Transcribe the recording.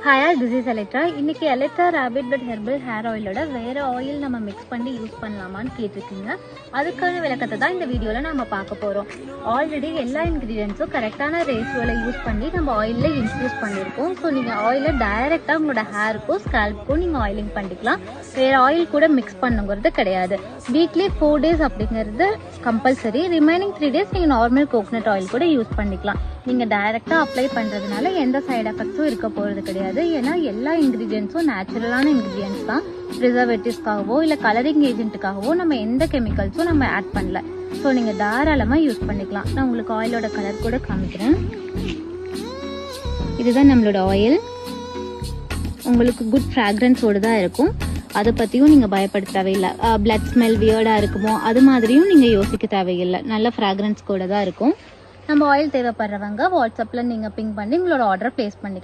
Hi all, this is Electra. இன்னைக்கு Electra Rabbit Blood Herbal Hair Oil-ஓட வேற oil நம்ம mix பண்ணி யூஸ் பண்ணலாமான்னு கேட்டிருக்கீங்க. அதுக்கான விளக்கத்தை தான் இந்த வீடியோல நம்ம பார்க்க போறோம். ஆல்ரெடி எல்லா இன்கிரீடியன்ட்ஸும் கரெக்டான ரேஷியோல யூஸ் பண்ணி நம்ம ஆயில்ல இன்ஃபியூஸ் பண்ணியிருக்கோம். ஸோ நீங்க ஆயிலை டைரக்டா உங்களோட ஹேருக்கும் ஸ்கேல்ப்புக்கும் நீங்க ஆயிலிங் பண்ணிக்கலாம். வேற ஆயில் கூட மிக்ஸ் பண்ணுங்கிறது கிடையாது. வீக்லி 4 days அப்படிங்கிறது கம்பல்சரி. ரிமைனிங் 3 days நீங்க நார்மல் கோகனட் ஆயில் கூட யூஸ் பண்ணிக்கலாம். நீங்கள் டைரெக்டாக அப்ளை பண்ணுறதுனால எந்த சைடு எஃபெக்ட்ஸும் இருக்க போகிறது கிடையாது. ஏன்னா எல்லா இன்க்ரீடியன்ஸும் நேச்சுரலான இன்க்ரீடியன்ஸ் தான். ப்ரிசர்வேட்டிவ்ஸ்க்காகவோ இல்லை கலரிங் ஏஜென்ட்டுக்காகவோ நம்ம எந்த கெமிக்கல்ஸும் நம்ம ஆட் பண்ணல. ஸோ நீங்கள் தாராளமாக யூஸ் பண்ணிக்கலாம். நான் உங்களுக்கு ஆயிலோட கலர் கூட காமிக்கிறேன். இதுதான் நம்மளோட ஆயில். உங்களுக்கு குட் ஃப்ராக்ரன்ஸோடு தான் இருக்கும். அதை பற்றியும் நீங்கள் பயப்பட தேவையில்லை. பிளட் ஸ்மெல் வியர்டாக இருக்குமோ அது மாதிரியும் நீங்கள் யோசிக்க தேவையில்லை. நல்ல ஃப்ராக்ரன்ஸ் கூட தான் இருக்கும். நம்ம ஆயில் தேவைப்படுறவங்க வாட்ஸ்அப்பில் நீங்கள் பிங் பண்ணி உங்களோட ஆர்டரை ப்ளேஸ் பண்ணிக்கலாம்.